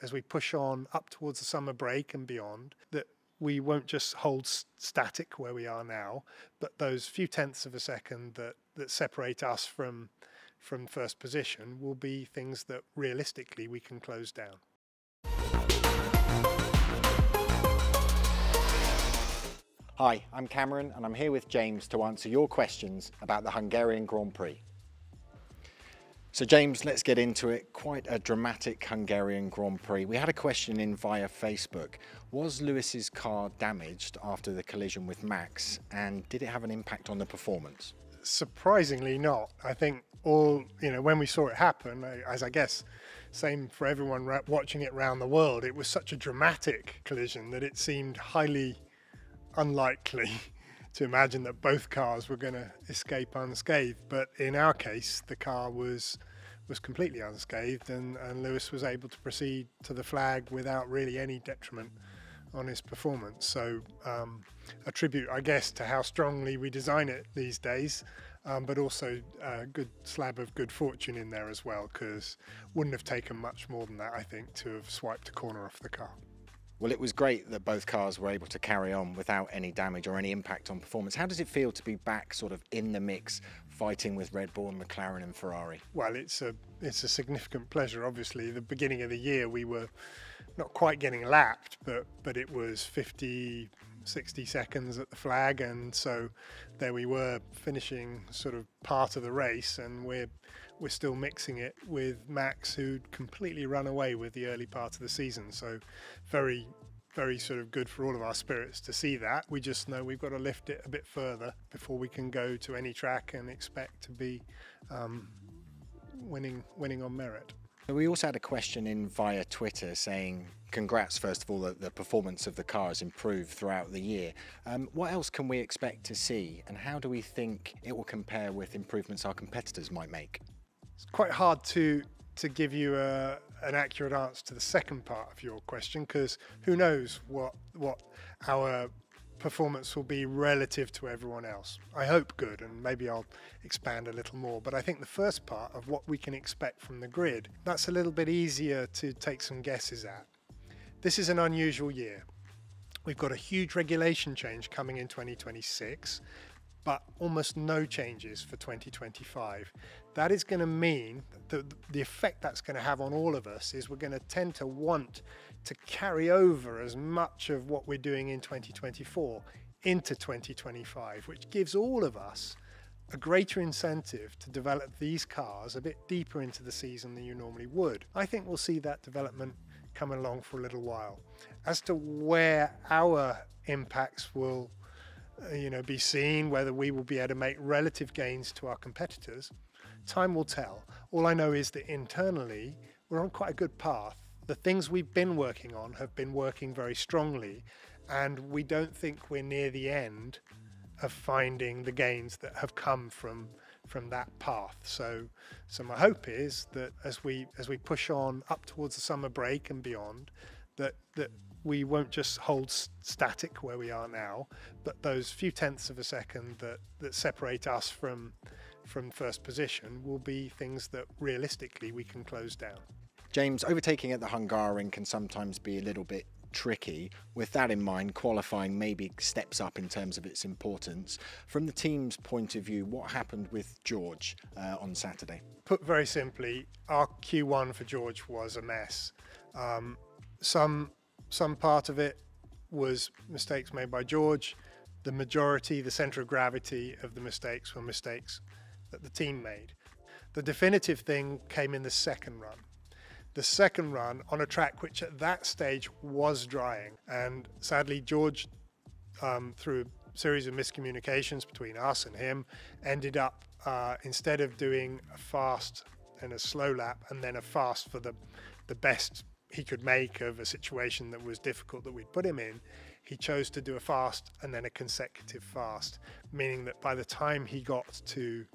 as we push on up towards the summer break and beyond, that we won't just hold static where we are now, but those few tenths of a second that separate us from first position will be things that realistically we can close down. Hi, I'm Cameron and I'm here with James to answer your questions about the Hungarian Grand Prix. So James, let's get into it. Quite a dramatic Hungarian Grand Prix. We had a question in via Facebook. Was Lewis's car damaged after the collision with Max, and did it have an impact on the performance? Surprisingly not. I think when we saw it happen, as I guess same for everyone watching it around the world, it was such a dramatic collision that it seemed highly unlikely to imagine that both cars were going to escape unscathed. But in our case, the car was completely unscathed, and Lewis was able to proceed to the flag without really any detriment on his performance. So a tribute, I guess, to how strongly we design it these days, but also a good slab of good fortune in there as well, because wouldn't have taken much more than that, I think, to have swiped a corner off the car. Well, it was great that both cars were able to carry on without any damage or any impact on performance. How does it feel to be back sort of in the mix, fighting with Red Bull and McLaren and Ferrari? Well, it's a significant pleasure. Obviously, the beginning of the year we were not quite getting lapped, but it was 50, 60 seconds at the flag, and so there we were finishing sort of part of the race, and we're still mixing it with Max, who'd completely run away with the early part of the season. So very, very sort of good for all of our spirits to see that. We just know we've got to lift it a bit further before we can go to any track and expect to be winning on merit. We also had a question in via Twitter saying, congrats, first of all, that the performance of the car has improved throughout the year. What else can we expect to see, and how do we think it will compare with improvements our competitors might make? It's quite hard to give you an accurate answer to the second part of your question, because who knows what our performance will be relative to everyone else. I hope good, and maybe I'll expand a little more, but I think the first part of what we can expect from the grid, that's a little bit easier to take some guesses at. This is an unusual year. We've got a huge regulation change coming in 2026, but almost no changes for 2025. That is going to mean that the effect that's going to have on all of us is we're going to tend to want to carry over as much of what we're doing in 2024 into 2025, which gives all of us a greater incentive to develop these cars a bit deeper into the season than you normally would. I think we'll see that development coming along for a little while. As to where our impacts will be seen, whether we will be able to make relative gains to our competitors, time will tell. All I know is that internally we're on quite a good path. The things we've been working on have been working very strongly, and we don't think we're near the end of finding the gains that have come from that path. So my hope is that as we push on up towards the summer break and beyond, that we won't just hold static where we are now, but those few tenths of a second that separate us from first position will be things that realistically we can close down. James, overtaking at the Hungarian can sometimes be a little bit tricky. With that in mind, qualifying maybe steps up in terms of its importance. From the team's point of view, what happened with George on Saturday? Put very simply, our Q1 for George was a mess. Some part of it was mistakes made by George. The majority, the centre of gravity of the mistakes were mistakes that the team made. The definitive thing came in the second run. The second run on a track which at that stage was drying, and sadly George, through a series of miscommunications between us and him, ended up instead of doing a fast and a slow lap and then a fast for the best he could make of a situation that was difficult that we'd put him in, he chose to do a fast and then a consecutive fast, meaning that by the time he got to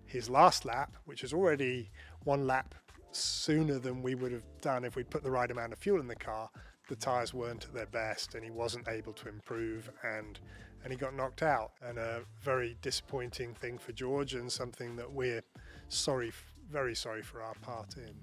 his last lap, which was already one lap sooner than we would have done if we'd put the right amount of fuel in the car, the tyres weren't at their best and he wasn't able to improve, and he got knocked out. And a very disappointing thing for George, and something that we're very sorry for our part in.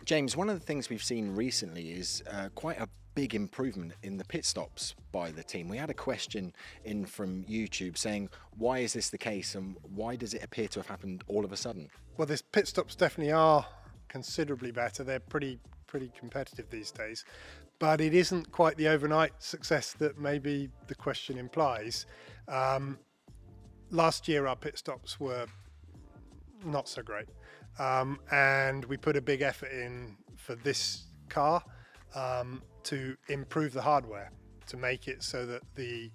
James, one of the things we've seen recently is quite a big improvement in the pit stops by the team. We had a question in from YouTube saying, why is this the case and why does it appear to have happened all of a sudden? Well, these pit stops definitely are considerably better. They're pretty competitive these days, but it isn't quite the overnight success that maybe the question implies. Last year our pit stops were not so great, and we put a big effort in for this car to improve the hardware, to make it so that the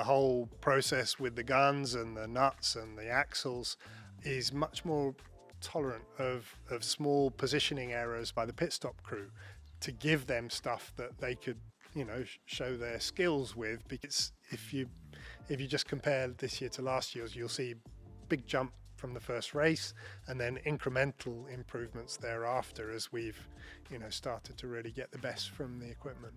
whole process with the guns and the nuts and the axles is much more tolerant of small positioning errors by the pit stop crew, to give them stuff that they could, you know, show their skills with. Because if you just compare this year to last year's, you'll see big jump from the first race and then incremental improvements thereafter as we've, you know, started to really get the best from the equipment.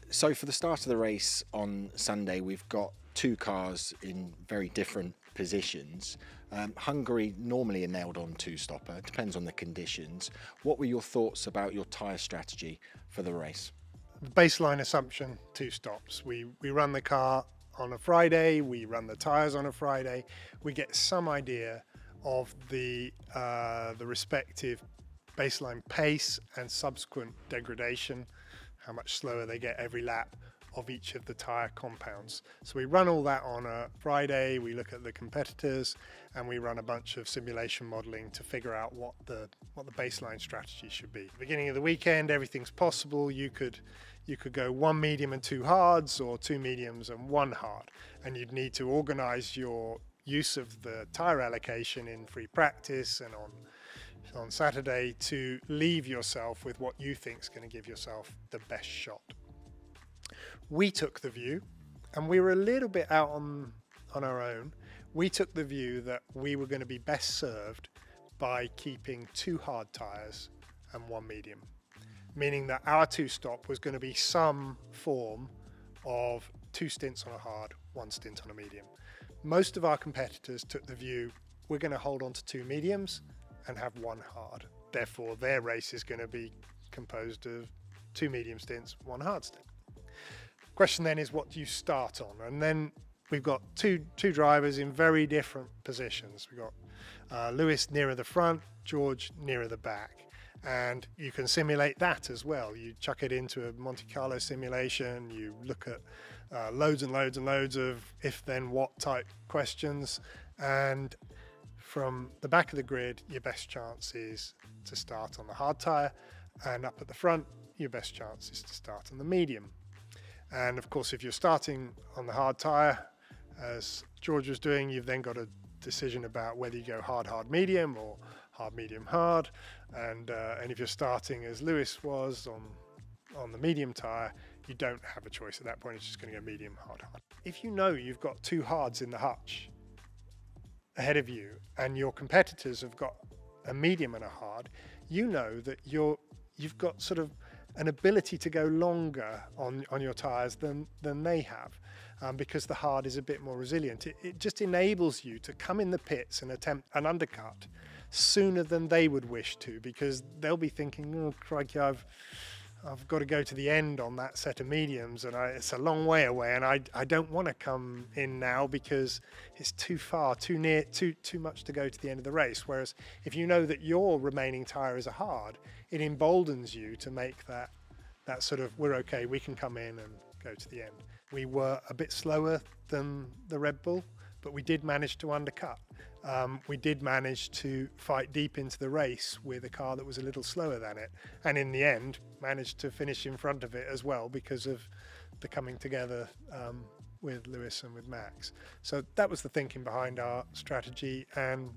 So for the start of the race on Sunday, we've got two cars in very different positions. Hungary normally a nailed on two-stopper, it depends on the conditions. What were your thoughts about your tyre strategy for the race? The baseline assumption, two stops. We run the car on a Friday, we run the tyres on a Friday, we get some idea of the respective baseline pace and subsequent degradation, how much slower they get every lap of each of the tyre compounds. So we run all that on a Friday, we look at the competitors, and we run a bunch of simulation modelling to figure out what the baseline strategy should be. Beginning of the weekend, everything's possible. You could go one medium and two hards, or two mediums and one hard, and you'd need to organise your use of the tyre allocation in free practice and on Saturday to leave yourself with what you think is going to give yourself the best shot. We took the view, and we were a little bit out on our own, we took the view that we were going to be best served by keeping two hard tyres and one medium, meaning that our two-stop was going to be some form of two stints on a hard, one stint on a medium. Most of our competitors took the view, we're going to hold on to two mediums and have one hard. Therefore, their race is going to be composed of two medium stints, one hard stint. Question then is, what do you start on? And then we've got two drivers in very different positions. We've got Lewis nearer the front, George nearer the back. And you can simulate that as well. You chuck it into a Monte Carlo simulation, you look at loads and loads and loads of if then what type questions, and from the back of the grid your best chance is to start on the hard tyre, and up at the front your best chance is to start on the medium. And of course, if you're starting on the hard tyre, as George was doing, you've then got a decision about whether you go hard, hard, medium, or hard, medium, hard. And if you're starting as Lewis was on the medium tyre, you don't have a choice at that point. It's just going to go medium, hard, hard. If you know you've got two hards in the hutch ahead of you, and your competitors have got a medium and a hard, you know that you've got sort of an ability to go longer on your tyres than they have, because the hard is a bit more resilient. It just enables you to come in the pits and attempt an undercut sooner than they would wish to, because they'll be thinking, oh crikey, I've got to go to the end on that set of mediums, and it's a long way away, and I don't want to come in now because it's too far, too near, too much to go to the end of the race. Whereas if you know that your remaining tyre is a hard, it emboldens you to make that sort of, we're okay, we can come in and go to the end. We were a bit slower than the Red Bull, but we did manage to undercut. We did manage to fight deep into the race with a car that was a little slower than it, and in the end managed to finish in front of it as well because of the coming together with Lewis and with Max. So that was the thinking behind our strategy, and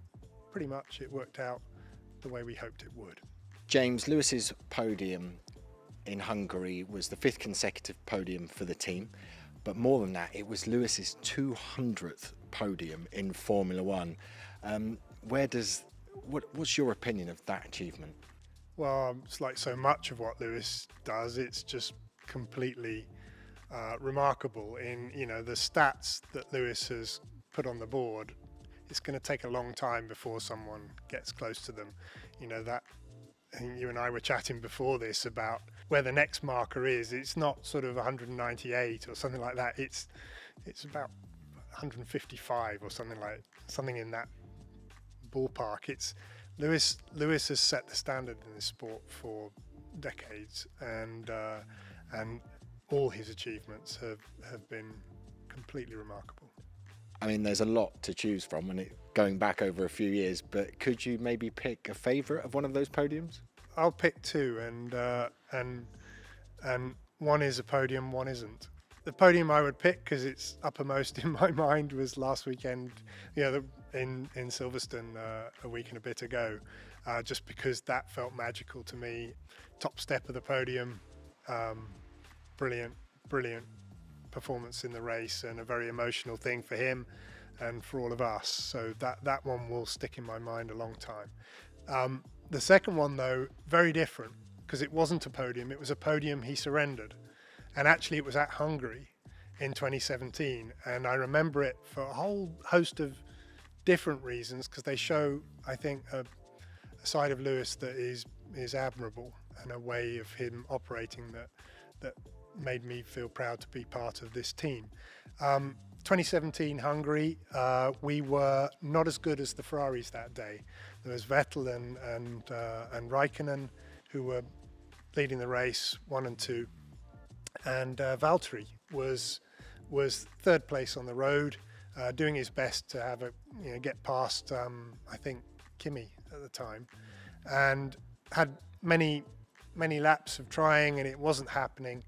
pretty much it worked out the way we hoped it would. James, Lewis's podium in Hungary was the 5th consecutive podium for the team, but more than that, it was Lewis's 200th podium in Formula One. What's your opinion of that achievement? Well, it's like so much of what Lewis does, it's just completely remarkable. In the stats that Lewis has put on the board it's going to take a long time before someone gets close to them. You know, that, I think you and I were chatting before this about where the next marker is. It's not sort of 198 or something like that. It's about 155 or something in that ballpark. It's Lewis has set the standard in this sport for decades, and all his achievements have been completely remarkable. I mean, there's a lot to choose from, and going back over a few years, but could you maybe pick a favourite of one of those podiums? I'll pick two, and one is a podium, one isn't. The podium I would pick, because it's uppermost in my mind, was last weekend, in Silverstone a week and a bit ago, just because that felt magical to me. Top step of the podium, brilliant performance in the race, and a very emotional thing for him and for all of us. So that one will stick in my mind a long time. The second one, though, very different, because it wasn't a podium. It was a podium he surrendered. And actually it was at Hungary in 2017. And I remember it for a whole host of different reasons, because they show, I think, a side of Lewis that is admirable, and a way of him operating that made me feel proud to be part of this team. 2017 Hungary, we were not as good as the Ferraris that day. There was Vettel and Raikkonen, who were leading the race 1 and 2, and Valtteri was third place on the road, doing his best to have get past I think Kimi at the time, and had many laps of trying, and it wasn't happening.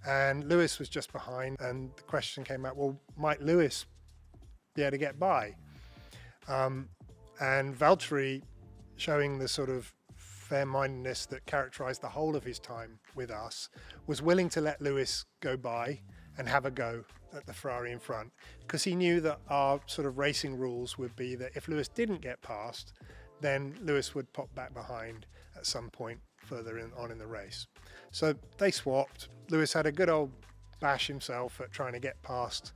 And Lewis was just behind, and the question came out, well, might Lewis be able to get by? And Valtteri, showing the sort of fair-mindedness that characterised the whole of his time with us, was willing to let Lewis go by and have a go at the Ferrari in front, because he knew that our sort of racing rules would be that if Lewis didn't get past, then Lewis would pop back behind at some point further on in the race. So they swapped. Lewis had a good old bash himself at trying to get past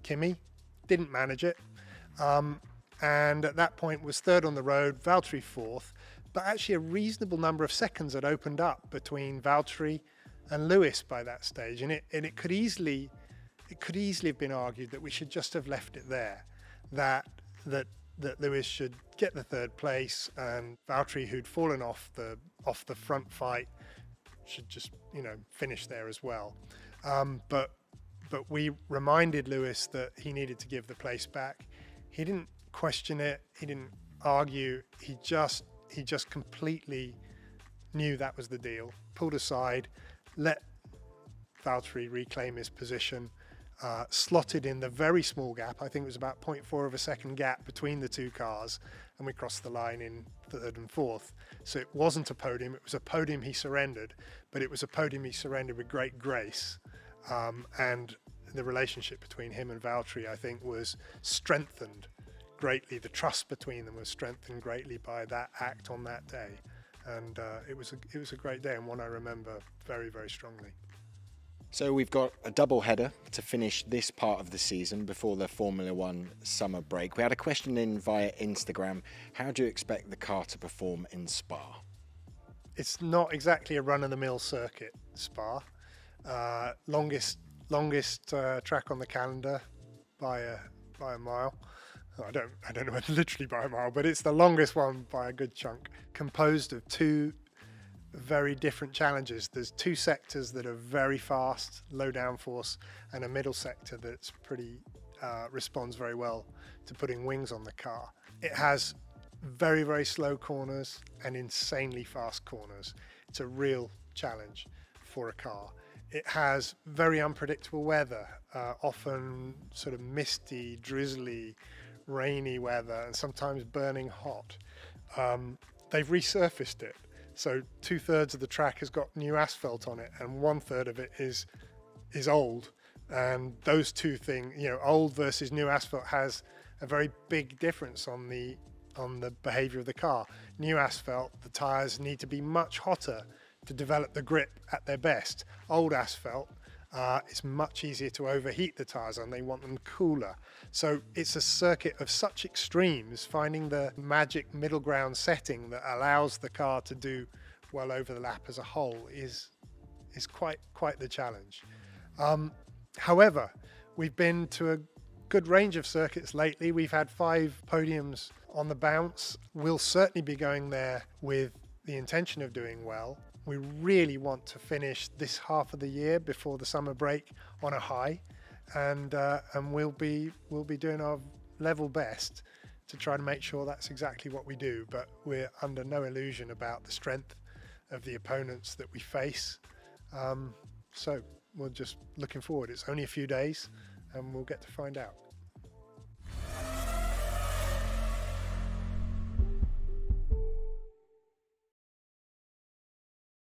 Kimi. Didn't manage it, and at that point was third on the road. Valtteri fourth, but actually a reasonable number of seconds had opened up between Valtteri and Lewis by that stage, and it could easily have been argued that we should just have left it there, that Lewis should get the third place, and Valtteri, who'd fallen off the front fight, should just finish there as well. But we reminded Lewis that he needed to give the place back. He didn't question it. He didn't argue. He just completely knew that was the deal. Pulled aside, let Valtteri reclaim his position. Slotted in the very small gap. I think it was about 0.4 of a second gap between the two cars, and we crossed the line in third and fourth. So it wasn't a podium. It was a podium he surrendered, but it was a podium he surrendered with great grace. And the relationship between him and Valtteri, I think, was strengthened greatly. The trust between them was strengthened greatly by that act on that day. And it was a great day, and one I remember very, very strongly. So we've got a double header to finish this part of the season before the Formula One summer break. We had a question in via Instagram. How do you expect the car to perform in Spa? It's not exactly a run-of-the-mill circuit, Spa. Longest track on the calendar by a mile. I don't know whether literally by a mile, but it's the longest one by a good chunk. Composed of two very different challenges. There's two sectors that are very fast, low downforce, and a middle sector that's pretty responds very well to putting wings on the car. It has very, very slow corners and insanely fast corners. It's a real challenge for a car. It has very unpredictable weather, often sort of misty, drizzly, rainy weather, and sometimes burning hot. They've resurfaced it. So 2/3 of the track has got new asphalt on it, and 1/3 of it is old. And those two things, old versus new asphalt, has a very big difference on the behavior of the car. New asphalt, the tires need to be much hotter to develop the grip at their best. Old asphalt, It's much easier to overheat the tyres and they want them cooler. So it's a circuit of such extremes. Finding the magic middle ground setting that allows the car to do well over the lap as a whole is quite the challenge. However, we've been to a good range of circuits lately. We've had 5 podiums on the bounce. We'll certainly be going there with the intention of doing well. We really want to finish this half of the year before the summer break on a high, and we'll be doing our level best to try to make sure that's exactly what we do. But we're under no illusion about the strength of the opponents that we face. So we're just looking forward. It's only a few days, and we'll get to find out.